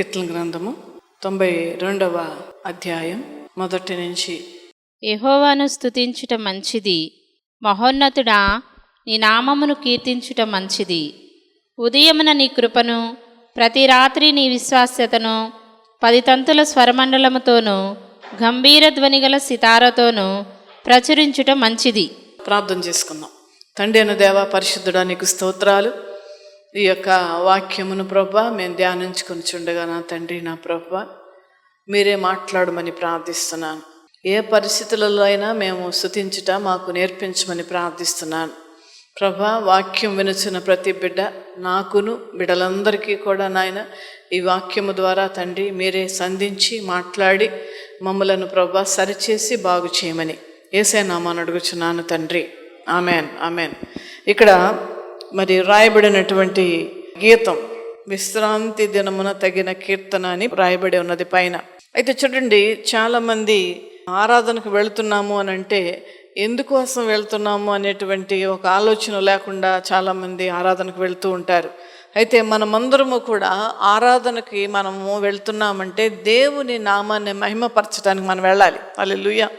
కీర్తన గ్రంథము 92వ అధ్యాయం మొదటి నుంచి. యెహోవాను స్తుతించుట మంచిది, మహోన్నతుడా నీ నామమును కీర్తించుట మంచిది. ఉదయమున నీ కృపను, ప్రతి రాత్రి నీ విశ్వాస్యతను 10 తంతుల స్వరమండలముతోనూ గంభీర ధ్వనిగల సితారతోనూ ప్రచురించుట మంచిది. ప్రార్థన చేసుకుందాం. తండ్రి అయిన దేవా, పరిశుద్ధుడా, నీకు స్తోత్రాలు. ఈ యొక్క వాక్యమును ప్రభా మేము ధ్యానించుకొని చుండగా నా తండ్రి, నా ప్రభా మీరే మాట్లాడమని ప్రార్థిస్తున్నాను. ఏ పరిస్థితులలో అయినా మేము స్తుతించుట మాకు నేర్పించమని ప్రార్థిస్తున్నాను ప్రభా. వాక్యం వినుచున్న ప్రతి బిడ్డ, నాకును బిడ్డలందరికీ కూడా నాయన ఈ వాక్యము ద్వారా తండ్రి మీరే సంధించి మాట్లాడి మమ్మలను ప్రభా సరిచేసి బాగు చేయమని యేసయ్య నామమున అడుగుచున్నాను తండ్రి. Amen, amen. ఇక్కడ మరి రాయబడినటువంటి గీతం విశ్రాంతి దినమున తగిన కీర్తన అని రాయబడి ఉన్నది పైన. అయితే చూడండి, చాలామంది ఆరాధనకు వెళుతున్నాము అని అంటే ఎందుకోసం వెళ్తున్నాము అనేటువంటి ఒక ఆలోచన లేకుండా చాలామంది ఆరాధనకు వెళ్తూ ఉంటారు. అయితే మనమందరము కూడా ఆరాధనకి మనము వెళ్తున్నామంటే దేవుని నామాన్ని మహిమపరచడానికి మనం వెళ్ళాలి. హల్లెలూయా,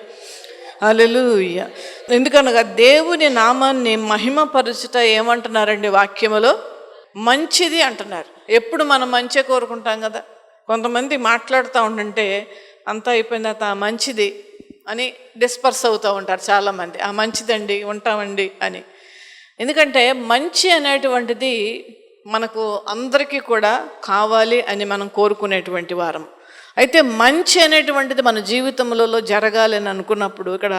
హల్లెలూయా. ఎందుకనగా దేవుని నామాన్ని మహిమపరచుట ఏమంటున్నారండి వాక్యములో? మంచిది అంటున్నారు. ఎప్పుడు మనం మంచిగా కోరుకుంటాం కదా. కొంతమంది మాట్లాడుతూ ఉంటుంటే అంతా అయిపోయిన తర్వాత మంచిది అని డిస్పర్స్ అవుతూ ఉంటారు చాలామంది. మంచిదండి, ఉంటామండి అని. ఎందుకంటే మంచి అనేటువంటిది మనకు అందరికీ కూడా కావాలి అని మనం కోరుకునేటువంటి వారం. అయితే మంచి అనేటువంటిది మన జీవితంలో జరగాలి అని అనుకున్నప్పుడు ఇక్కడ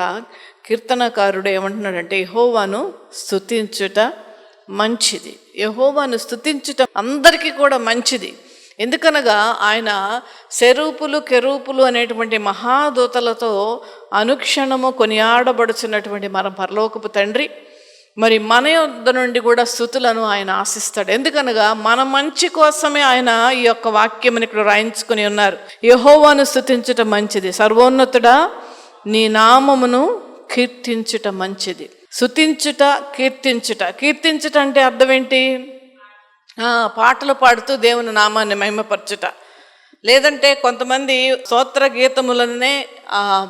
కీర్తనకారుడు ఏమంటున్నాడంటే యెహోవాను స్తుతించుట మంచిది. యెహోవాను స్తుతించుట అందరికీ కూడా మంచిది. ఎందుకనగా ఆయన సెరూపులు కెరూపులు అనేటువంటి మహాదూతలతో అనుక్షణము కొనియాడబడుచున్నటువంటి మన పరలోకపు తండ్రి మరి మన యొద్ద నుండి కూడా స్తుతులను ఆయన ఆశిస్తాడు. ఎందుకనగా మన మంచి కోసమే ఆయన ఈ యొక్క వాక్యముని ఇక్కడ రాయించుకుని ఉన్నారు. యెహోవాను స్తుతించుట మంచిది, సర్వోన్నతుడా నీ నామమును కీర్తించుట మంచిది. స్తుతించుట, కీర్తించుట. కీర్తించుట అంటే అర్థం ఏంటి? పాటలు పాడుతూ దేవుని నామాన్ని మహిమపరచుట. లేదంటే కొంతమంది స్తోత్ర గీతములనే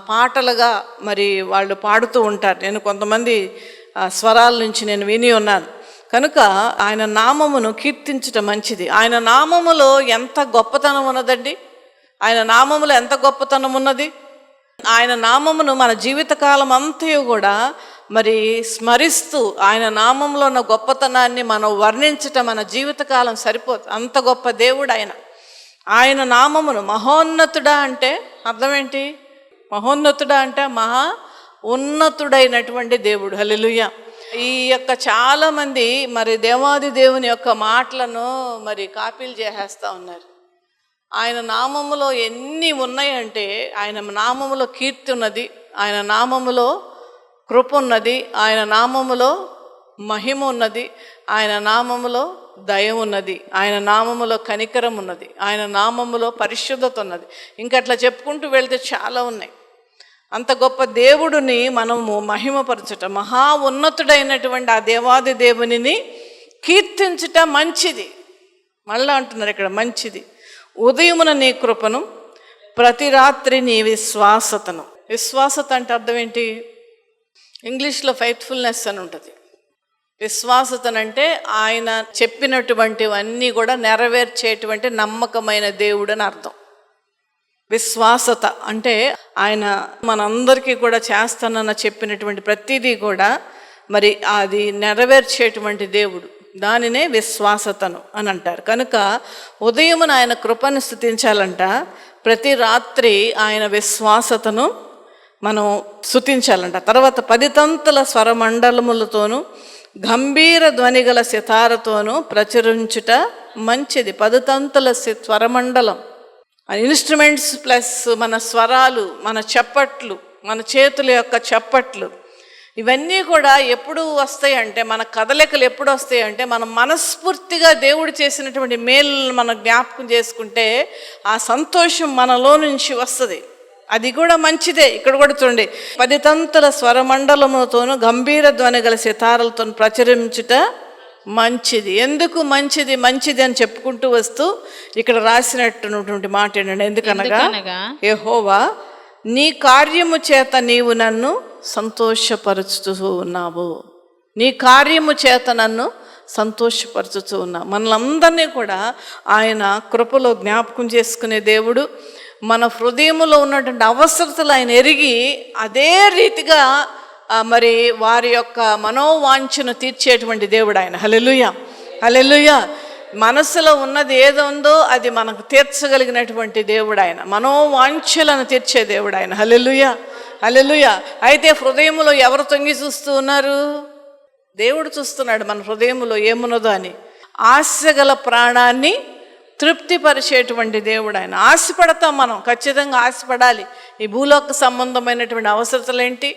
పాటలుగా మరి వాళ్ళు పాడుతూ ఉంటారు. నేను కొంతమంది స్వరాల నుంచి నేను విని ఉన్నాను. కనుక ఆయన నామమును కీర్తించుట మంచిది. ఆయన నామములో ఎంత గొప్పతనం ఉన్నదండి. ఆయన నామములో ఎంత గొప్పతనం ఉన్నది. ఆయన నామమును మన జీవితకాలం అంతా కూడా మరి స్మరిస్తూ ఆయన నామంలో ఉన్న గొప్పతనాన్ని మనం వర్ణించటం మన జీవితకాలం సరిపోదు. అంత గొప్ప దేవుడు ఆయన. ఆయన నామమును మహోన్నతుడా అంటే అర్థం ఏంటి? మహోన్నతుడా అంటే మహా ఉన్నతుడైనటువంటి దేవుడు. హల్లెలూయా. ఈ యొక్క చాలామంది మరి దేవాది దేవుని యొక్క మాటలను మరి కాపీలు చేసేస్తూ ఉన్నారు. ఆయన నామములో ఎన్ని ఉన్నాయంటే, ఆయన నామములో కీర్తి ఉన్నది, ఆయన నామములో కృప ఉన్నది, ఆయన నామములో మహిమ ఉన్నది, ఆయన నామములో దయ ఉన్నది, ఆయన నామములో కనికరం ఉన్నది, ఆయన నామములో పరిశుద్ధత ఉన్నది. ఇంకా అట్లా చెప్పుకుంటూ వెళ్తే చాలా ఉన్నాయి. అంత గొప్ప దేవుడిని మనము మహిమపరచుట, మహా ఉన్నతుడైనటువంటి ఆ దేవాది దేవునిని కీర్తించుట మంచిది. మళ్ళా అంటున్నారు ఇక్కడ మంచిది. ఉదయమున నీ కృపను, ప్రతి రాత్రి నీ విశ్వాసతను. విశ్వాసత అంటే అర్థం ఏంటి? ఇంగ్లీష్లో ఫెయిత్ఫుల్నెస్ అని ఉంటుంది. విశ్వాసతనంటే ఆయన చెప్పినటువంటివన్నీ కూడా నెరవేర్చేటువంటి నమ్మకమైన దేవుడు అని అర్థం. విశ్వాసత అంటే ఆయన మనందరికీ కూడా చేస్తానన్న చెప్పినటువంటి ప్రతిదీ కూడా మరి అది నెరవేర్చేటువంటి దేవుడు. దానినే విశ్వాసతను అని అంటారు. కనుక ఉదయమున ఆయన కృపను స్తుతించాలంట, ప్రతి రాత్రి ఆయన విశ్వాసతను మనం స్తుతించాలంట. తర్వాత 10 తంతుల స్వరమండలములతోనూ గంభీర ధ్వనిగల సితారతోనూ ప్రచురించుట మంచిది. 10 తంతుల స్వరమండలం, ఇన్స్ట్రుమెంట్స్ ప్లస్ మన స్వరాలు, మన చప్పట్లు, మన చేతుల యొక్క చప్పట్లు, ఇవన్నీ కూడా ఎప్పుడు వస్తాయంటే, మన కదలికలు ఎప్పుడు వస్తాయంటే మనం మనస్ఫూర్తిగా దేవుడు చేసినటువంటి మేలు మనం జ్ఞాపకం చేసుకుంటే ఆ సంతోషం మనలో నుంచి వస్తుంది. అది కూడా మంచిదే. ఇక్కడ కూడా చూడండి, 10 తంతుల స్వరమండలముతోనూ గంభీర ధ్వని గల సితారలతో ప్రచురించుట మంచిది. ఎందుకు మంచిది మంచిది అని చెప్పుకుంటూ వస్తూ ఇక్కడ రాసినట్టున్నటువంటి మాట ఏంటంటే, ఎందుకనగా యెహోవా నీ కార్యము చేత నీవు నన్ను సంతోషపరుచుతూ ఉన్నావు. నీ కార్యము చేత నన్ను సంతోషపరుచుతూ ఉన్నావు. మనలందరినీ కూడా ఆయన కృపలో జ్ఞాపకం చేసుకునే దేవుడు. మన హృదయంలో ఉన్నటువంటి అవసరతలు ఆయన ఎరిగి అదే రీతిగా మరి వారి యొక్క మనోవాంఛను తీర్చేటువంటి దేవుడు ఆయన. హల్లెలూయా, హల్లెలూయా. మనసులో ఉన్నది ఏదో ఉందో అది మనకు తీర్చగలిగినటువంటి దేవుడు ఆయన. మనోవాంఛలను తీర్చే దేవుడు ఆయన. హల్లెలూయా, హల్లెలూయా. అయితే హృదయంలో ఎవరు తొంగి చూస్తూ ఉన్నారు? దేవుడు చూస్తున్నాడు మన హృదయంలో ఏమున్నదో అని. ఆశగల ప్రాణాన్ని తృప్తిపరిచేటువంటి దేవుడు ఆయన. ఆశపడతాం మనం, ఖచ్చితంగా ఆశపడాలి. ఈ భూలోక సంబంధమైనటువంటి అవసరతలేంటి,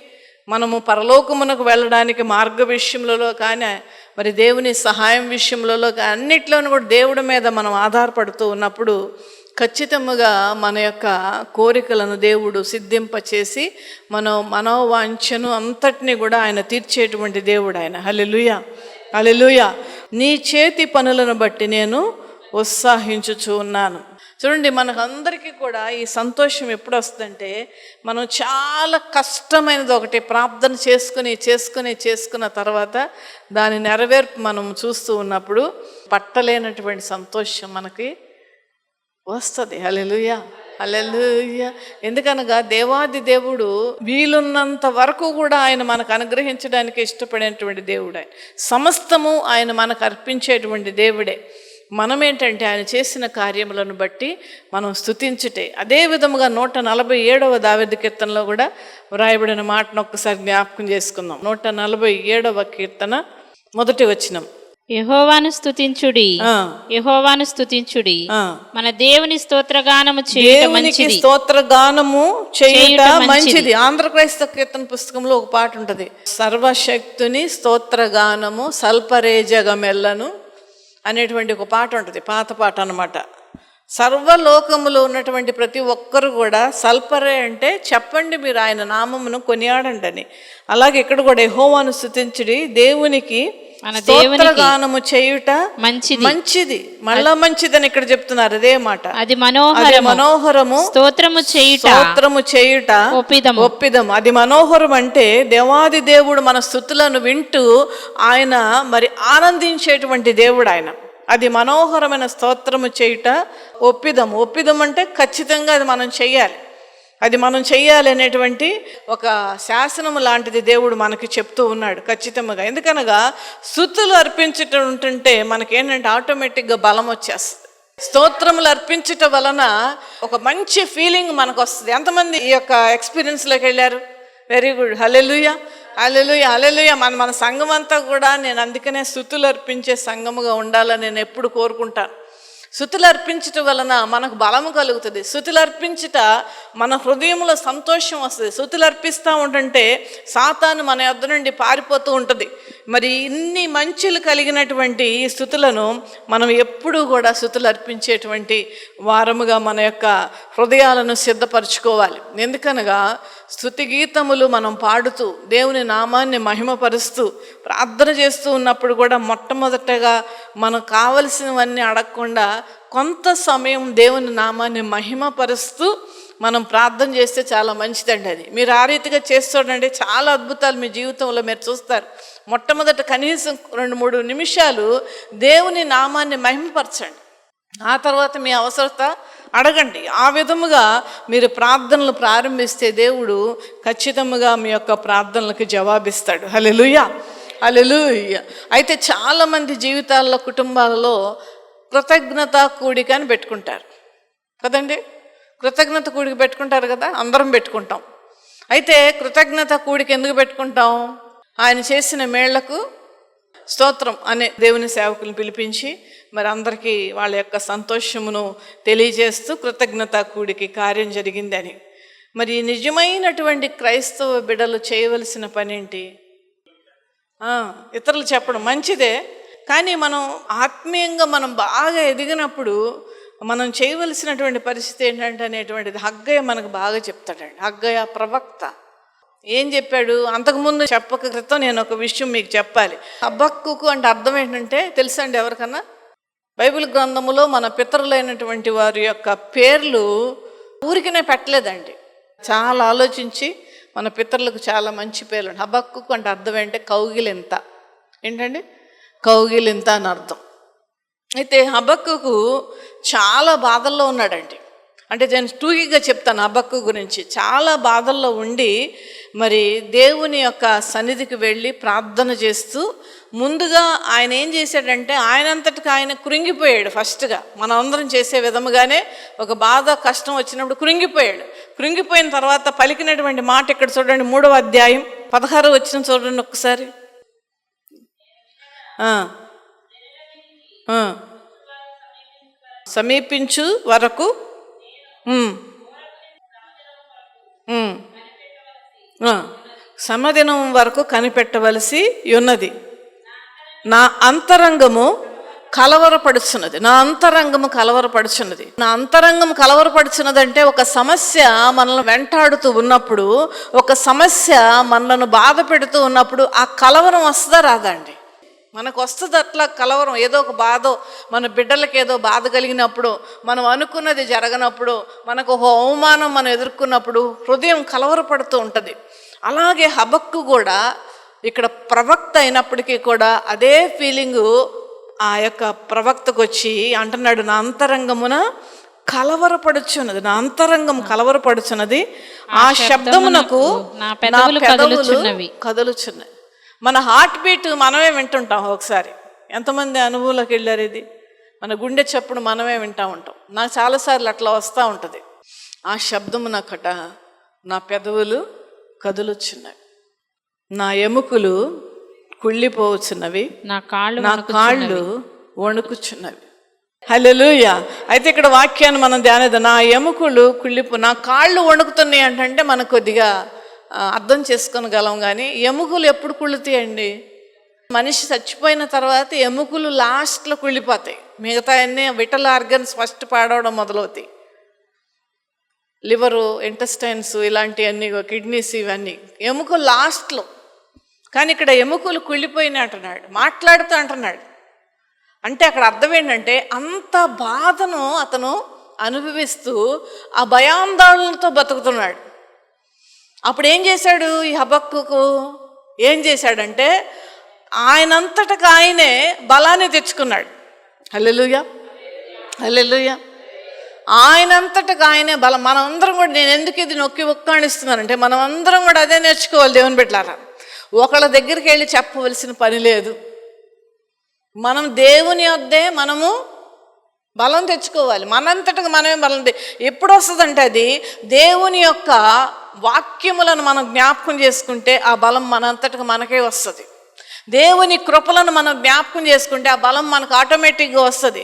మనము పరలోకమునకు వెళ్ళడానికి మార్గ విషయంలో కానీ, మరి దేవుని సహాయం విషయంలో కానీ, అన్నిట్లోనూ కూడా దేవుడి మీద మనం ఆధారపడుతూ ఉన్నప్పుడు ఖచ్చితంగా మన యొక్క కోరికలను దేవుడు సిద్ధింపచేసి మనోవాంఛను అంతటినీ కూడా ఆయన తీర్చేటువంటి దేవుడు ఆయన. హల్లెలూయా, హల్లెలూయా. నీ చేతి పనులను బట్టి నేను ఉత్సాహించుచూ ఉన్నాను. చూడండి, మనకందరికీ కూడా ఈ సంతోషం ఎప్పుడు వస్తుందంటే, మనం చాలా కష్టమైనది ఒకటి ప్రార్థన చేసుకున్న తర్వాత దాని నెరవేర్పు మనం చూస్తూ ఉన్నప్పుడు పట్టలేనటువంటి సంతోషం మనకి వస్తుంది. హల్లెలూయా, హల్లెలూయా. ఎందుకనగా దేవాది దేవుడు వీలున్నంత వరకు కూడా ఆయన మనకు అనుగ్రహించడానికి ఇష్టపడేటువంటి దేవుడు ఆయన. సమస్తము ఆయన మనకు అర్పించేటువంటి దేవుడే. మనం ఏంటంటే ఆయన చేసిన కార్యములను బట్టి మనం స్తుతించుటే. అదే విధముగా 147వ దావీదు కీర్తనలో కూడా వ్రాయబడిన మాటను ఒక్కసారి జ్ఞాపకం చేసుకుందాం. 147వ కీర్తన 1వ వచనం. యెహోవాను స్తుతించుడి, యెహోవాను స్తుతించుడి, మన దేవుని స్తోత్రగానము చేయుట మంచిది, స్తోత్రగానము చేయుట మంచిది. ఆంధ్ర క్రైస్తవ కీర్తన పుస్తకంలో ఒక పాట ఉంటుంది, సర్వశక్తుని స్తోత్రగానము సల్పరేజగమెల్లను అనేటువంటి ఒక పాట ఉంటుంది, పాత పాట అన్నమాట. సర్వలోకములో ఉన్నటువంటి ప్రతి ఒక్కరు కూడా సల్పరే అంటే చెప్పండి మీరు ఆయన నామమును కొనియాడండి అని. అలాగే ఇక్కడ కూడా యెహోవాను స్తుతించుడి, దేవునికి స్తోత్రగానము చేయుట మంచిది. మళ్ళా మంచిదని ఇక్కడ చెప్తున్నారు అదే మాట. అది మనోహరము, స్తోత్రము చేయుట ఒప్పిదము. అది మనోహరం అంటే దేవాది దేవుడు మన స్తుతులను వింటూ ఆయన మరి ఆనందించేటువంటి దేవుడు ఆయన. అది మనోహరమైన స్తోత్రము చేయుట ఒప్పిదం అంటే ఖచ్చితంగా అది మనం చెయ్యాలి. అది మనం చెయ్యాలి అనేటువంటి ఒక శాసనము లాంటిది దేవుడు మనకి చెప్తూ ఉన్నాడు ఖచ్చితంగా. ఎందుకనగా స్తుతులు అర్పించటం ఉంటుంటే మనకేంటంటే ఆటోమేటిక్గా బలం వచ్చేస్తుంది. స్తోత్రములు అర్పించటం వలన ఒక మంచి ఫీలింగ్ మనకు వస్తుంది. ఎంతమంది ఈ యొక్క ఎక్స్పీరియన్స్లోకి వెళ్ళారు? వెరీ గుడ్, హల్లెలూయా, హల్లెలూయా, హల్లెలూయా. మన సంఘం అంతా కూడా నేను అందుకనే స్తుతులు అర్పించే సంఘముగా ఉండాలని నేను ఎప్పుడు కోరుకుంటాను. స్తుతులు అర్పించటం వలన మనకు బలము కలుగుతుంది. స్తుతులు అర్పించుట మన హృదయంలో సంతోషం వస్తుంది. స్తుతులు అర్పిస్తూ ఉంటుంటే సాతాను మన యొద్ద నుండి పారిపోతూ ఉంటుంది. మరి ఇన్ని మంచులు కలిగినటువంటి ఈ స్తుతులను మనం ఎప్పుడూ కూడా స్తుతులు అర్పించేటువంటి వారముగా మన యొక్క హృదయాలను సిద్ధపరచుకోవాలి. ఎందుకనగా స్తుతి గీతములు మనం పాడుతూ దేవుని నామాన్ని మహిమపరుస్తూ ప్రార్థన చేస్తూ ఉన్నప్పుడు కూడా మొట్టమొదటగా మనకు కావలసినవన్నీ అడగకుండా కొంత సమయం దేవుని నామాన్ని మహిమపరుస్తూ మనం ప్రార్థన చేస్తే చాలా మంచిదండి. అది మీరు ఆ రీతిగా చేస్తుండండి, చాలా అద్భుతాలు మీ జీవితంలో మీరు చూస్తారు. మొట్టమొదట కనీసం 2-3 నిమిషాలు దేవుని నామాన్ని మహిమపరచండి. ఆ తర్వాత మీ అవసరత అడగండి. ఆ విధముగా మీరు ప్రార్థనలు ప్రారంభిస్తే దేవుడు ఖచ్చితంగా మీ యొక్క ప్రార్థనలకు జవాబిస్తాడు. హల్లెలూయా, హల్లెలూయా. అయితే చాలామంది జీవితాల్లో కుటుంబాలలో కృతజ్ఞత కూడిక అని పెట్టుకుంటారు కదండి. కృతజ్ఞత కూడిక పెట్టుకుంటారు కదా, అందరం పెట్టుకుంటాం. అయితే కృతజ్ఞత కూడిక ఎందుకు పెట్టుకుంటాం? ఆయన చేసిన మేళ్లకు స్తోత్రం అనే దేవుని సేవకులను పిలిపించి మరి అందరికీ వాళ్ళ యొక్క సంతోషమును తెలియజేస్తూ కృతజ్ఞత కూడికి కార్యం జరిగిందని. మరి నిజమైనటువంటి క్రైస్తవ బిడ్డలు చేయవలసిన పని ఏంటి? ఇతరులు చెప్పడం మంచిదే, కానీ మనం ఆత్మీయంగా మనం బాగా ఎదిగినప్పుడు మనం చేయవలసినటువంటి పరిస్థితి ఏంటంటే అనేటువంటిది హగ్గయ్య మనకు బాగా చెప్తాడండి. హగ్గయ్య ప్రవక్త ఏం చెప్పాడు? అంతకుముందు చెప్పక క్రితం నేను ఒక విషయం మీకు చెప్పాలి. హబక్కూకు అంటే అర్థం ఏంటంటే తెలుసండి ఎవరికన్నా? బైబిల్ గ్రంథములో మన పితరులైనటువంటి వారి యొక్క పేర్లు ఊరికనే పెట్టలేదండి. చాలా ఆలోచించి మన పితరులకు చాలా మంచి పేర్లు. హబక్కూకు అంటే అర్థం ఏంటంటే కౌగిలింత. ఏంటండి? కౌగిలింత అని అర్థం. అయితే హబక్కూకు చాలా బాధల్లో ఉన్నాడండి. అంటే నేను టూకీగా చెప్తాను హబక్కూకు గురించి. చాలా బాధల్లో ఉండి మరి దేవుని యొక్క సన్నిధికి వెళ్ళి ప్రార్థన చేస్తూ ముందుగా ఆయన ఏం చేశాడంటే ఆయనంతటికి ఆయన కృంగిపోయాడు. ఫస్ట్గా మనం అందరం చేసే విధముగానే ఒక బాధ కష్టం వచ్చినప్పుడు కృంగిపోయాడు. కృంగిపోయిన తర్వాత పలికినటువంటి మాట ఇక్కడ చూడండి, 3వ అధ్యాయం 16వ వచనం చూడండి ఒకసారి. సమీపించు వరకు సమదినం వరకు కనిపెట్టవలసి ఉన్నది. నా అంతరంగము కలవరపడుచున్నది. నా అంతరంగము కలవరపడుచున్నది. నా అంతరంగం కలవరపడుచున్నది అంటే ఒక సమస్య మనల్ని వెంటాడుతూ ఉన్నప్పుడు, ఒక సమస్య మనలను బాధ పెడుతూ ఉన్నప్పుడు ఆ కలవరం వస్తుందా రాదా అండి? మనకు వస్తుంది అట్లా కలవరం. ఏదో ఒక బాధ, మన బిడ్డలకు ఏదో బాధ కలిగినప్పుడు, మనం అనుకున్నది జరగనప్పుడు, మనకు ఒక అవమానం మనం ఎదుర్కొన్నప్పుడు హృదయం కలవరపడుతూ ఉంటుంది. అలాగే హబక్కు కూడా ఇక్కడ ప్రవక్త అయినప్పటికీ కూడా అదే ఫీలింగు ఆ యొక్క ప్రవక్తకు వచ్చి అంటున్నాడు, నా అంతరంగమున కలవరపడుచున్నది, నా అంతరంగం కలవరపడుచున్నది, ఆ శబ్దమునకు నా పెదవులు కదులుచున్నవి. మన హార్ట్ బీట్ మనమే వింటుంటాం. ఒకసారి ఎంతమంది అనుభవంలోకి వెళ్ళారు? ఇది మన గుండె చప్పుడు మనమే వింటూ ఉంటాం. నాకు చాలాసార్లు అట్లా వస్తూ ఉంటుంది. ఆ శబ్దమునకట నా పెదవులు కదులుచున్నవి, నా ఎముకలు కుళ్ళిపోవచ్చున్నవి, నా కాళ్ళు వణుకుచున్నవి. హల్లెలూయా. అయితే ఇక్కడ వాక్యాన్ని మనం ధ్యానిద్దాం. నా ఎముకలు నా కాళ్ళు వణుకుతున్నాయి అంటే మనకు కొద్దిగా అర్థం చేసుకోగలం. కానీ ఎముకలు ఎప్పుడు కుళ్ళుతాయండి? మనిషి చచ్చిపోయిన తర్వాత ఎముకలు లాస్ట్లో కుళ్ళిపోతాయి. మిగతా అన్నీ విటల్ ఆర్గన్స్ ఫస్ట్ పాడవడం మొదలవుతాయి. లివరు, ఇంటెస్టైన్స్, ఇలాంటివన్నీ, కిడ్నీస్, ఇవన్నీ ఎముకలు లాస్ట్లో. కానీ ఇక్కడ ఎముకలు కుళ్ళిపోయినా అంటున్నాడు, మాట్లాడుతూ అంటున్నాడు. అంటే అక్కడ అర్థం ఏంటంటే అంత బాధను అతను అనుభవిస్తూ ఆ భయాందోళనతో బతుకుతున్నాడు. అప్పుడు ఏం చేశాడు ఈ హబక్కూకు? ఏం చేశాడంటే ఆయనంతటకు ఆయనే బలాన్ని తెచ్చుకున్నాడు. హల్లెలూయా, హల్లెలూయా. ఆయనంతటకు ఆయనే బలం. మనం అందరం కూడా, నేను ఎందుకు ఇది నొక్కి ఒక్కాణిస్తున్నానంటే మనం అందరం కూడా అదే నేర్చుకోవాలి. దేవుని బిడ్డలారా, ఒకళ్ళ దగ్గరికి వెళ్ళి చెప్పవలసిన పని లేదు. మనం దేవుని వద్దే మనము బలం తెచ్చుకోవాలి. మనంతటకు మనమే బలం. ఎప్పుడు వస్తుందంటే అది దేవుని యొక్క వాక్యములను మనం జ్ఞాపకం చేసుకుంటే ఆ బలం మనంతటకు మనకే వస్తుంది. దేవుని కృపలను మనం జ్ఞాపకం చేసుకుంటే ఆ బలం మనకు ఆటోమేటిక్గా వస్తుంది.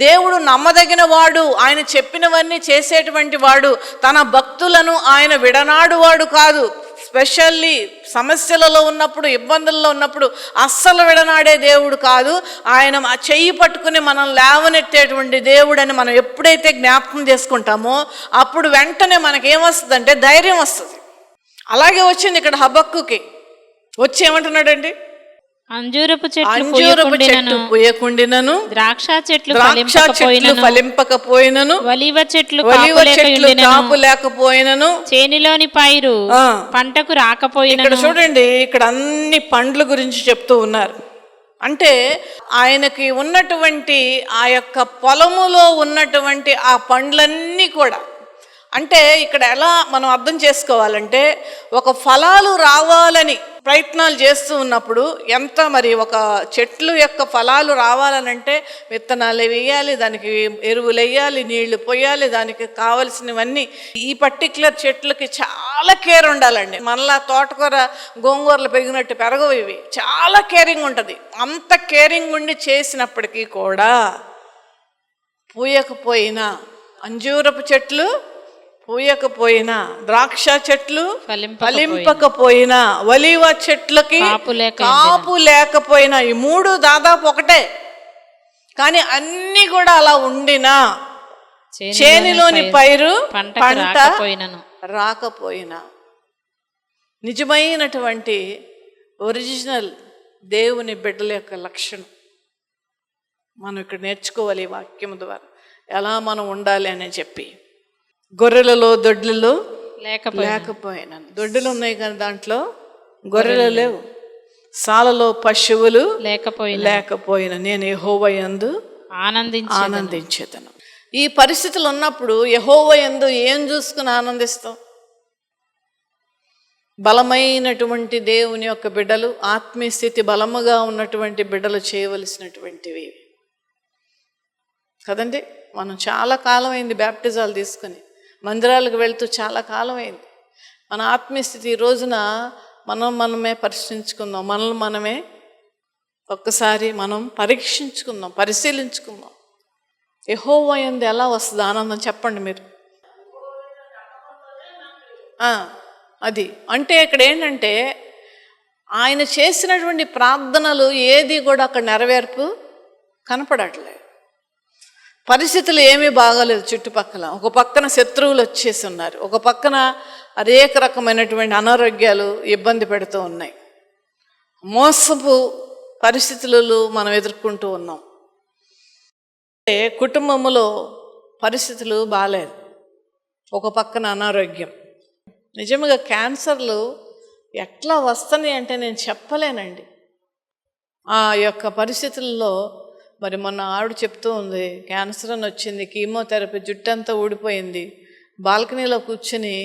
దేవుడు నమ్మదగిన వాడు, ఆయన చెప్పినవన్నీ చేసేటువంటి వాడు, తన భక్తులను ఆయన విడనాడు వాడు కాదు. స్పెషల్లీ సమస్యలలో ఉన్నప్పుడు, ఇబ్బందుల్లో ఉన్నప్పుడు అస్సలు విడనాడే దేవుడు కాదు. ఆయన ఆ చెయ్యి పట్టుకుని మనం లేవనెత్తేటువంటి దేవుడు అని మనం ఎప్పుడైతే జ్ఞాపకం చేసుకుంటామో అప్పుడు వెంటనే మనకేమొస్తుందంటే ధైర్యం వస్తుంది. అలాగే వచ్చింది ఇక్కడ హబక్కుకి. వచ్చి ఏమంటున్నాడండి? అంజూరపు చెట్లు పూయకుండినను, ద్రాక్ష చెట్లు ఫలింపకపోయినను, ఒలీవ చెట్లు కాపు లేకపోయినను, చేనిలోని పైరు పంటకు రాకపోయినను. ఇక్కడ చూడండి, ఇక్కడ అన్ని పండ్ల గురించి చెప్తూ ఉన్నారు. అంటే ఆయనకి ఉన్నటువంటి ఆ యొక్క పొలములో ఉన్నటువంటి ఆ పండ్లన్నీ కూడా, అంటే ఇక్కడ ఎలా మనం అర్థం చేసుకోవాలంటే ఒక ఫలాలు రావాలని ప్రయత్నాలు చేస్తూ ఉన్నప్పుడు ఎంత మరి ఒక చెట్లు యొక్క ఫలాలు రావాలనంటే విత్తనాలు వేయాలి, దానికి ఎరువులు వేయాలి, నీళ్లు పోయాలి, దానికి కావలసినవన్నీ. ఈ పర్టిక్యులర్ చెట్లకి చాలా కేర్ ఉండాలండి. మనలా తోటకూర, గోంగూరలు పెరిగినట్టు పెరగవు ఇవి. చాలా కేరింగ్ ఉంటుంది. అంత కేరింగ్ ఉండి చేసినప్పటికీ కూడా పూయకపోయినా, అంజూరపు చెట్లు పూయకపోయినా, ద్రాక్ష చెట్లు ఫలింపకపోయినా, ఒలీవ చెట్లకి కాపు లేకపోయినా, ఈ మూడు దాదాపు ఒకటే. కానీ అన్నీ కూడా అలా ఉండినా, చేనిలోని పైరు పంట రాకపోయినా, నిజమైనటువంటి ఒరిజినల్ దేవుని బిడ్డల యొక్క లక్షణం మనం ఇక్కడ నేర్చుకోవాలి ఈ వాక్యం ద్వారా, ఎలా మనం ఉండాలి అని చెప్పి. గొర్రెలలో దొడ్లలో లేకపోయినా, దొడ్డులు ఉన్నాయి కానీ దాంట్లో గొర్రెలు లేవు. సాలలో పశువులు లేకపోయినా నేను యెహోవా యందు ఆనందించేదను. ఈ పరిస్థితులు ఉన్నప్పుడు యెహోవా యందు ఏం చూసుకుని ఆనందిస్తాం? బలమైనటువంటి దేవుని యొక్క బిడ్డలు, ఆత్మీయ స్థితి బలముగా ఉన్నటువంటి బిడ్డలు చేయవలసినటువంటివి కదండి. మనం చాలా కాలం అయింది బ్యాప్టిజాలు తీసుకుని, మందిరాలకు వెళ్తూ చాలా కాలం అయింది. మన ఆత్మీయ స్థితి ఈ రోజున మనమే పరిశీలించుకుందాం. మనమే ఒక్కసారి మనం పరీక్షించుకుందాం, పరిశీలించుకుందాం. యెహోవా యందు ఎలా వస్తుంది ఆనందం చెప్పండి మీరు? అది అంటే ఇక్కడ ఏంటంటే ఆయన చేసినటువంటి ప్రార్థనలు ఏది కూడా అక్కడ నెరవేర్పు కనపడట్లేదు. పరిస్థితులు ఏమీ బాగాలేదు చుట్టుపక్కల. ఒక పక్కన శత్రువులు వచ్చేసి ఉన్నారు, ఒక పక్కన అనేక రకమైనటువంటి అనారోగ్యాలు ఇబ్బంది పెడుతూ ఉన్నాయి, మోసపు పరిస్థితులు మనం ఎదుర్కొంటూ ఉన్నాం. కుటుంబంలో పరిస్థితులు బాగాలేదు, ఒక పక్కన అనారోగ్యం. నిజంగా క్యాన్సర్లు ఎట్లా వస్తున్నాయి అంటే నేను చెప్పలేనండి. ఆ యొక్క పరిస్థితుల్లో మరి మొన్న ఆవిడ చెప్తూ ఉంది, క్యాన్సర్ అని వచ్చింది, కీమోథెరపీ, జుట్టంతా ఊడిపోయింది, బాల్కనీలో కూర్చుని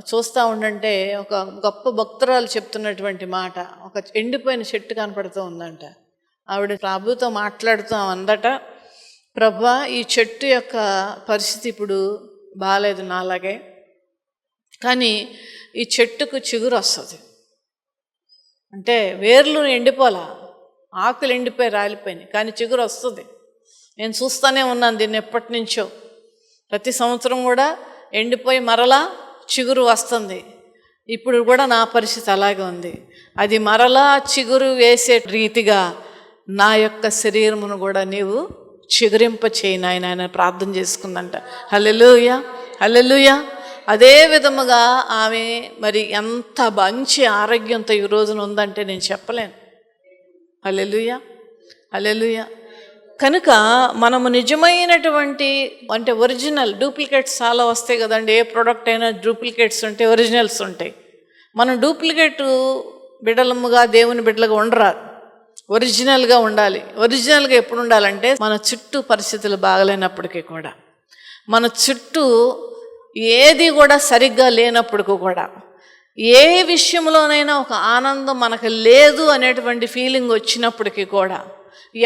చూస్తూ ఉండంటే ఒక గొప్ప భక్తురాలు చెప్తున్నటువంటి మాట, ఒక ఎండిపోయిన చెట్టు కనపడుతూ ఉందంట. ఆవిడ ప్రభుతో మాట్లాడుతూ అందట, ప్రభా ఈ చెట్టు యొక్క పరిస్థితి ఇప్పుడు బాగాలేదు నాలాగే, కానీ ఈ చెట్టుకు చిగురు వస్తుంది. అంటే వేర్లు ఎండిపోలా, ఆకులు ఎండిపోయి రాలిపోయినాయి, కానీ చిగురు వస్తుంది. నేను చూస్తూనే ఉన్నాను దీన్ని ఎప్పటి నుంచో. ప్రతి సంవత్సరం కూడా ఎండిపోయి మరలా చిగురు వస్తుంది. ఇప్పుడు కూడా నా పరిస్థితి అలాగే ఉంది. అది మరలా చిగురు వేసే రీతిగా నా యొక్క శరీరమును కూడా నీవు చిగురింప చేయి నాయన ఆయన ప్రార్థన చేసుకుందంట. హల్లెలూయా, హల్లెలూయా. అదే విధముగా ఆమె మరి ఎంత మంచి ఆరోగ్యంతో ఈ రోజున ఉందంటే నేను చెప్పలేను. హల్లెలూయా, హల్లెలూయా. కనుక మనము నిజమైనటువంటి అంటే ఒరిజినల్, డూప్లికేట్స్ చాలా వస్తాయి కదండి. ఏ ప్రోడక్ట్ అయినా డూప్లికేట్స్ ఉంటాయి, ఒరిజినల్స్ ఉంటాయి. మనం డూప్లికేట్ బిడ్డలముగా దేవుని బిడ్డలుగా ఉండరాదు, ఒరిజినల్గా ఉండాలి. ఒరిజినల్గా ఎప్పుడు ఉండాలంటే మన చుట్టూ పరిస్థితులు బాగలేనప్పటికీ కూడా, మన చుట్టూ ఏది కూడా సరిగ్గా లేనప్పటికీ కూడా, ఏ విషయంలోనైనా ఒక ఆనందం మనకు లేదు అనేటువంటి ఫీలింగ్ వచ్చినప్పటికీ కూడా,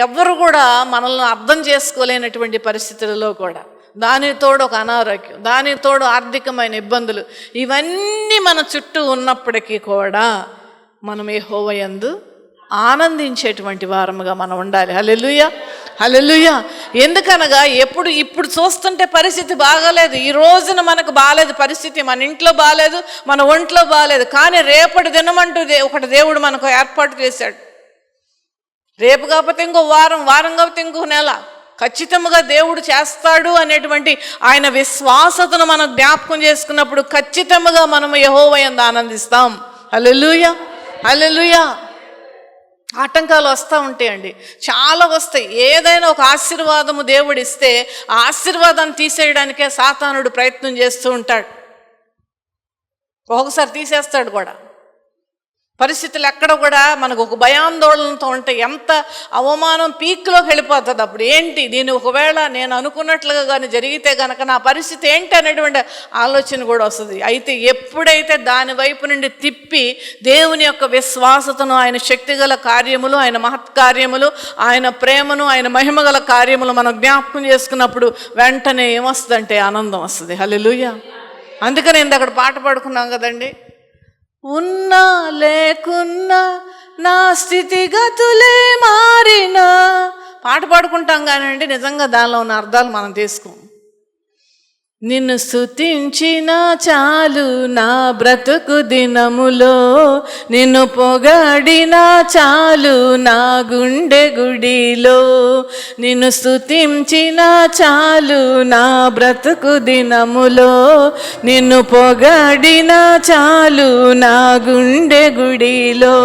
ఎవరు కూడా మనల్ని అర్థం చేసుకోలేనటువంటి పరిస్థితులలో కూడా, దానితోడు ఒక అనారోగ్యం, దానితోడు ఆర్థికమైన ఇబ్బందులు, ఇవన్నీ మన చుట్టూ ఉన్నప్పటికీ కూడా మనం యెహోవా యందు ఆనందించేటువంటి వారముగా మనం ఉండాలి. హల్లెలూయా, హల్లెలూయా. ఎందుకనగా ఇప్పుడు చూస్తుంటే పరిస్థితి బాగాలేదు, ఈ రోజున మనకు బాగాలేదు పరిస్థితి, మన ఇంట్లో బాగాలేదు, మన ఒంట్లో బాగాలేదు, కానీ రేపటి దినమంటూ ఒకటి దేవుడు మనకు ఏర్పాటు చేశాడు. రేపు కాకపోతే ఇంకో వారం, వారం కాకపోతే ఇంకో నెల, ఖచ్చితంగా దేవుడు చేస్తాడు అనేటువంటి ఆయన విశ్వాసతను మనం జ్ఞాపకం చేసుకున్నప్పుడు ఖచ్చితంగా మనం యెహోవా యందు ఆనందిస్తాం. హల్లెలూయా, హల్లెలూయా. ఆటంకాలు వస్తూ ఉంటాయండి, చాలా వస్తాయి. ఏదైనా ఒక ఆశీర్వాదము దేవుడు ఇస్తే ఆ ఆశీర్వాదాన్ని తీసేయడానికే సాతానుడు ప్రయత్నం చేస్తూ ఉంటాడు. ఒక్కొక్కసారి తీసేస్తాడు కూడా. పరిస్థితులు ఎక్కడ కూడా మనకు ఒక భయాందోళనతో ఉంటాయి, ఎంత అవమానం పీక్లోకి వెళ్ళిపోతుంది. అప్పుడు ఏంటి, దీన్ని ఒకవేళ నేను అనుకున్నట్లుగా కానీ జరిగితే కనుక నా పరిస్థితి ఏంటి అనేటువంటి ఆలోచన కూడా వస్తుంది. అయితే ఎప్పుడైతే దాని వైపు నుండి తిప్పి దేవుని యొక్క విశ్వాసతను, ఆయన శక్తిగల కార్యములు, ఆయన మహత్కార్యములు, ఆయన ప్రేమను, ఆయన మహిమగల కార్యములు మనం జ్ఞాపకం చేసుకున్నప్పుడు వెంటనే ఏమొస్తుందంటే ఆనందం వస్తుంది. హల్లెలూయా. అందుకని ఇందాక పాట పాడుకున్నాం కదండి, ఉన్నా లేకున్నా నా స్థితిగతులే మారినా. పాట పాడుకుంటాం కానివ్వండి, నిజంగా దానిలో ఉన్న అర్థాలు మనం తీసుకోం. నిన్ను స్తుతించిన చాలు నా బ్రతుకు దినములో, నిన్ను పొగడిన చాలు నా గుండె గుడిలో. నిన్ను స్తుతించిన చాలు నా బ్రతుకు దినములో, నిన్ను పొగడిన చాలు నా గుండె గుడిలో.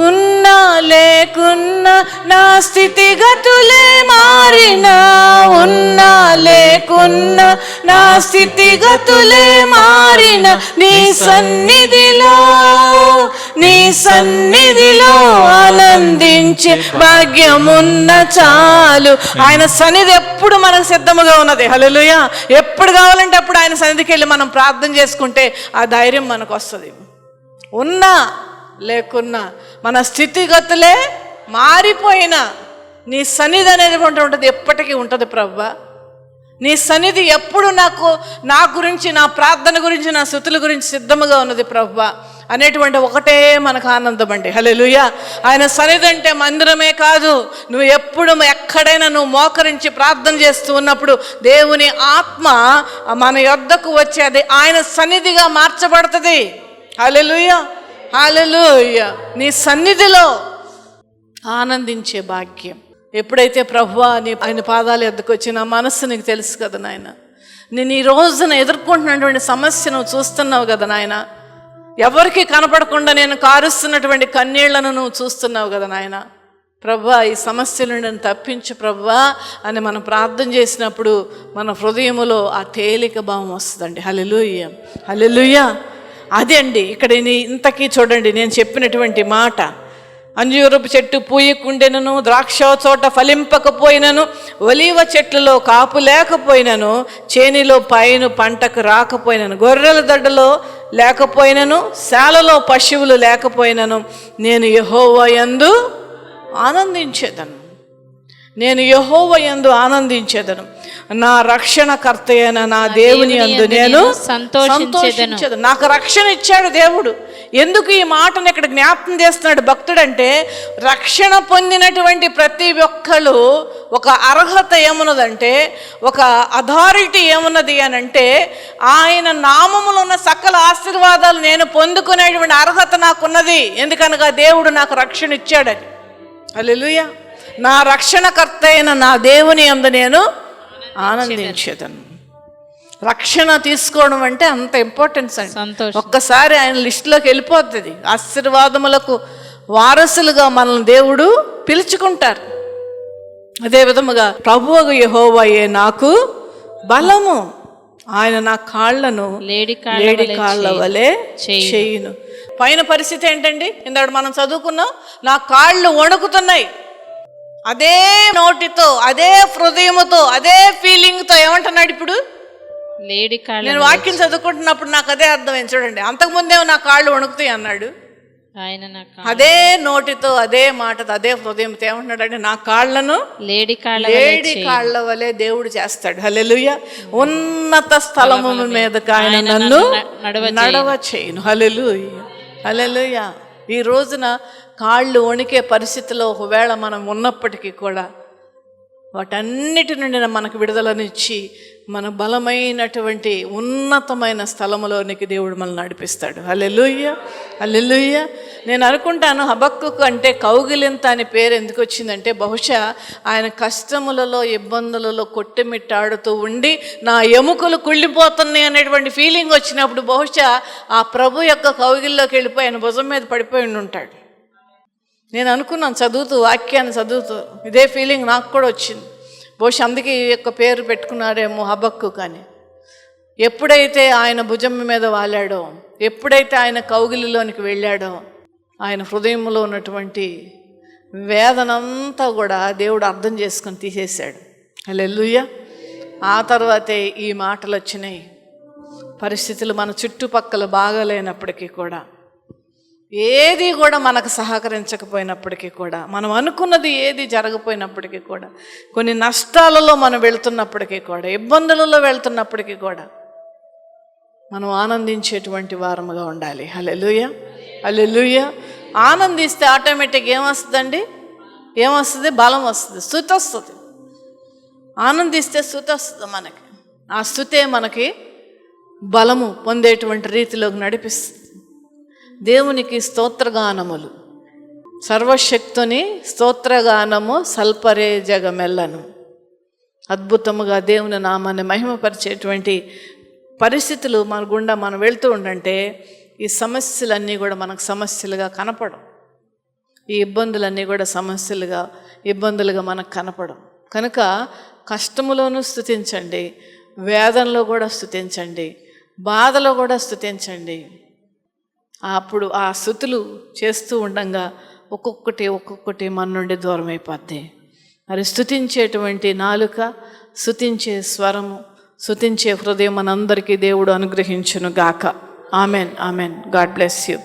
ఉన్నా లేకున్నా నా స్థితిగతులే మారినా, ఉన్నా లేకున్నా నా స్థితిగతులే మారిన, నీ సన్నిధిలో నీ సన్నిధిలో ఆనందించే భాగ్యమున్న చాలు. ఆయన సన్నిధి ఎప్పుడు మనకు సిద్ధముగా ఉన్నది. హల్లెలూయా. ఎప్పుడు కావాలంటే అప్పుడు ఆయన సన్నిధికి వెళ్ళి మనం ప్రార్థన చేసుకుంటే ఆ ధైర్యం మనకు వస్తుంది. ఉన్నా లేకున్నా మన స్థితిగతులే మారిపోయినా నీ సన్నిధి అనేది ఉంటుంది, ఎప్పటికీ ఉంటుంది ప్రభువా. నీ సన్నిధి ఎప్పుడు నా గురించి, నా ప్రార్థన గురించి, నా స్తుతుల గురించి సిద్ధముగా ఉన్నది ప్రభువా అనేటువంటి ఒకటే మనకు ఆనందం అండి. హల్లెలూయా. ఆయన సన్నిధి అంటే మందిరమే కాదు, నువ్వు ఎప్పుడు ఎక్కడైనా నువ్వు మోకరించి ప్రార్థన చేస్తూ ఉన్నప్పుడు దేవుని ఆత్మ మన యొద్దకు వచ్చేది ఆయన సన్నిధిగా మార్చబడుతుంది. హల్లెలూయా, హల్లెలూయా. నీ సన్నిధిలో ఆనందించే భాగ్యం. ఎప్పుడైతే ప్రభువా ఆయన పాదాలు ఎద్దుకు వచ్చి, నా మనస్సు నీకు తెలుసు కదా నాయన, నేను ఈ రోజున ఎదుర్కొంటున్నటువంటి సమస్య నువ్వు చూస్తున్నావు కదా నాయన, ఎవరికి కనపడకుండా నేను కారుస్తున్నటువంటి కన్నీళ్లను నువ్వు చూస్తున్నావు కదా నాయన. ప్రభువా ఈ సమస్య నుండి నన్ను తప్పించు ప్రభువా అని మనం ప్రార్థన చేసినప్పుడు మన హృదయములో ఆ తేలిక భావం వస్తుందండి. హల్లెలూయా, హల్లెలూయా. అదే అండి ఇక్కడ ఇంతకీ చూడండి, నేను చెప్పినటువంటి మాట, అంజూరపు చెట్టు పూయకుండెనను, ద్రాక్ష చోట ఫలింపకపోయినను, ఒలీవ చెట్లలో కాపు లేకపోయినను, చేనిలో పైను పంటకు రాకపోయినను, గొర్రెల దొడ్డలో లేకపోయినను, శాలలో పశువులు లేకపోయినను, నేను యెహోవా యందు ఆనందించేదను. నేను యెహోవా యందు ఆనందించేదను, నా రక్షణకర్త అయిన నా దేవుని యందు నేను సంతోషించేదను. నాకు రక్షణ ఇచ్చాడు దేవుడు. ఎందుకు ఈ మాటను ఇక్కడ జ్ఞాపకం చేస్తున్నాడు భక్తుడంటే, రక్షణ పొందినటువంటి ప్రతి ఒక్కళ్ళు ఒక అర్హత ఏమున్నదంటే, ఒక అథారిటీ ఏమున్నది అని అంటే, ఆయన నామములో ఉన్న సకల ఆశీర్వాదాలు నేను పొందుకునేటువంటి అర్హత నాకున్నది. ఎందుకనగా దేవుడు నాకు రక్షణ ఇచ్చాడని. హల్లెలూయా. నా రక్షణకర్త అయిన నా దేవుని యందు నేను ఆనందించేదను. రక్షణ తీసుకోవడం అంటే అంత ఇంపార్టెన్స్ అండి. ఒక్కసారి ఆయన లిస్టులోకి వెళ్ళిపోతుంది. ఆశీర్వాదములకు వారసులుగా మనల్ని దేవుడు పిలుచుకుంటారు. అదే విధముగా ప్రభువు యెహోవాయే నాకు బలము, ఆయన నా కాళ్లను లేడి కాళ్ళ వలె చేయును. పైన పరిస్థితి ఏంటండి, ఇందాక మనం చదువుకున్నాం, నా కాళ్ళు వణుకుతున్నాయి. అదే నోటితో, అదే హృదయముతో, అదే ఫీలింగ్తో ఏమంటున్నాడు ఇప్పుడు, నేను వాక్యం చదువుకుంటున్నప్పుడు నాకు అదే అర్థమైంది. చూడండి, అంతకుముందేమో నా కాళ్ళు వణుకుతాయి అన్నాడు, అదే నోటితో, అదే మాటతో, అదే హృదయంతో ఏమంటున్నాడు, నా కాళ్ళను లేడి కాళ్ళ వలె దేవుడు చేస్తాడు. హల్లెలూయా. ఉన్నత స్థలము మీదకి ఆయన నన్ను నడవ చేయును. హల్లెలూయా, హల్లెలూయా. ఈ రోజున కాళ్ళు వణికే పరిస్థితిలో ఒకవేళ మనం ఉన్నప్పటికీ కూడా వాటన్నిటి నుండి మనకు విడుదలనిచ్చి మన బలమైనటువంటి ఉన్నతమైన స్థలములోనికి దేవుడు మనల్ని నడిపిస్తాడు. హల్లెలూయా, హల్లెలూయా. నేను అనుకుంటాను హబక్కూకు అంటే కౌగిలింత అని పేరు ఎందుకు వచ్చిందంటే, బహుశా ఆయన కష్టములలో, ఇబ్బందులలో కొట్టుమిట్టాడుతూ ఉండి నా ఎముకలు కుళ్ళిపోతున్నాయి అనేటువంటి ఫీలింగ్ వచ్చినప్పుడు బహుశా ఆ ప్రభు యొక్క కౌగిల్లోకి వెళ్ళిపోయి ఆయన భుజం మీద పడిపోయి ఉంటాడు. నేను అనుకున్నాను చదువుతూ, వాక్యాన్ని చదువుతూ ఇదే ఫీలింగ్ నాకు కూడా వచ్చింది. బహుశా అందుకే ఈ యొక్క పేరు పెట్టుకున్నారేమో హబక్కూకు అని. ఎప్పుడైతే ఆయన భుజం మీద వాలాడో, ఎప్పుడైతే ఆయన కౌగిలిలోనికి వెళ్ళాడో, ఆయన హృదయంలో ఉన్నటువంటి వేదనంతా కూడా దేవుడు అర్థం చేసుకొని తీసేశాడు. హల్లెలూయా. ఆ తర్వాతే ఈ మాటలు వచ్చినాయి. పరిస్థితులు మన చుట్టుపక్కల బాగాలేనప్పటికీ కూడా, ఏది కూడా మనకు సహకరించకపోయినప్పటికీ కూడా, మనం అనుకున్నది ఏది జరగపోయినప్పటికీ కూడా, కొన్ని నష్టాలలో మనం వెళ్తున్నప్పటికీ కూడా, ఇబ్బందులలో వెళ్తున్నప్పటికీ కూడా మనం ఆనందించేటువంటి వారముగా ఉండాలి. హల్లెలూయా, హల్లెలూయా. ఆనందిస్తే ఆటోమేటిక్గా ఏమొస్తుందండి, ఏమొస్తుంది, బలం వస్తుంది, స్తుతి వస్తుంది. ఆనందిస్తే స్తుతి వస్తుంది మనకి. ఆ స్తుతే మనకి బలము పొందేటువంటి రీతిలోకి నడిపిస్తుంది. దేవునికి స్తోత్రగానములు, సర్వశక్తుని స్తోత్రగానము సల్పరే జగమెల్లను. అద్భుతముగా దేవుని నామాన్ని మహిమపరిచేటువంటి పరిస్థితులు మన గుండా మనం వెళ్తూ ఉండంటే ఈ సమస్యలన్నీ కూడా మనకు సమస్యలుగా కనపడం, ఈ ఇబ్బందులన్నీ కూడా ఇబ్బందులుగా మనకు కనపడం. కనుక కష్టములోనూ స్తుతించండి, వేదనలో కూడా స్తుతించండి, బాధలో కూడా స్తుతించండి. అప్పుడు ఆ స్తుతులు చేస్తూ ఉండగా ఒక్కొక్కటి మన నుండి దూరం అయిపోద్ది. మరి స్తుతించేటువంటి నాలుక, స్తుతించే స్వరము, స్తుతించే హృదయం మనందరికీ దేవుడు అనుగ్రహించును గాక. Amen, amen. God bless you.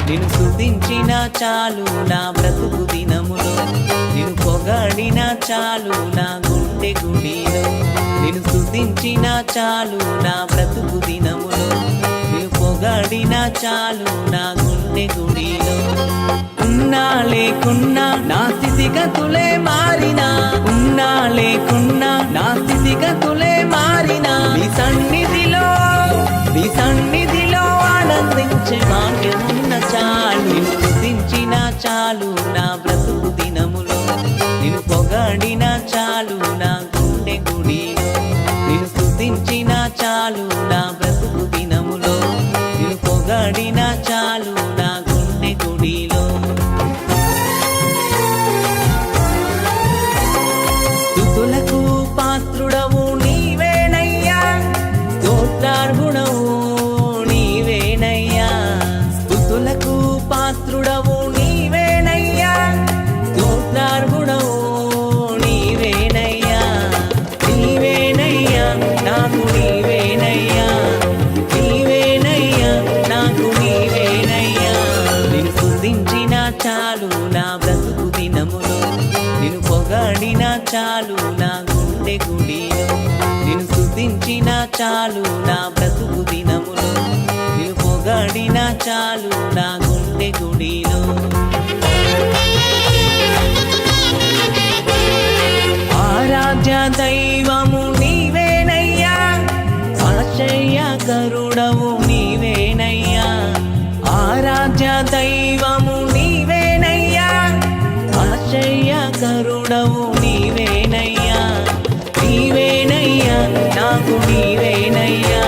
నిన్ను స్తుతించిన చాలు నా బ్రతుకు దినములో, నిన్ను పొగడిన చాలు నా గుండె గుడిలో. నిన్ను స్తుతించిన చాలు నా బ్రతుకు దినములో, నిన్ను పొగడిన చాలు నా గుండె గుడిలో. ఉన్నా లేకున్నా నా స్థితిగతులే మారినా, ఉన్నా లేకున్నా నా స్థితిగతులే మారినా, నీ సన్నిధిలో ఆనందించే భాగ్యమున్న చాలు. నిన్ను స్తుతించిన చాలు నా బ్రతుకు దినములో, నిన్ను పొగడిన చాలు నా గుండె గుడిలో. నిన్ను స్తుతించిన చాలు నా బ్రతుకు దినములో, నిన్ను పొగడిన చాలు నా గుండె గుడిలో. స్తుతులకు పాత్రుడవు నీవేనయ్యా, స్తోత్రార్హుడవు నీవేనయ్యా. స్తుతులకు పాత్రుడవు నీవేనయ్యా, స్తోత్రార్హుడవు నీవేనయ్యా. నీవేనయ్యా నాకు నీవేనయ్యా, నీవేనయ్యా నాకు నీవేనయ్యా. నిన్ను స్తుతించిన చాలు నా బ్రతుకు దినములో, నిన్ను పొగడిన చాలు నా గుండె గుడిలో. నిన్ను స్తుతించిన చాలు నా బ్రతుకు దినములో, నిన్ను పొగడిన చాలు నా గుండె గుడిలో. ఆరాధ్య దైవము నీవేనయ్యా, ఆశ్చర్యకరుడవు నీవేనయ్యా. ఆరాధ్య దైవము నీవేనయ్యా, ఆశ్చర్యకరుడవు నీవేనయ్యా. నీవేనయ్యా నాకు నీవేనయ్యా,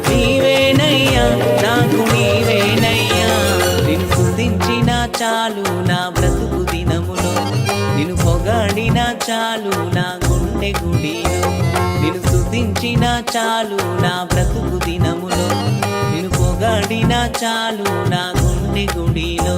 నీవేనయ్యా నాకు నీవేనయ్యా. నిన్ను స్తుతించిన చాలు నా బ్రతుకు దినములో, నిన్ను పొగడిన చాలు నా గుండె గుడిలో. నిన్ను స్తుతించిన చాలు నా బ్రతుకు దినములో, నిన్ను పొగడిన చాలు నా గుండె గుడిలో.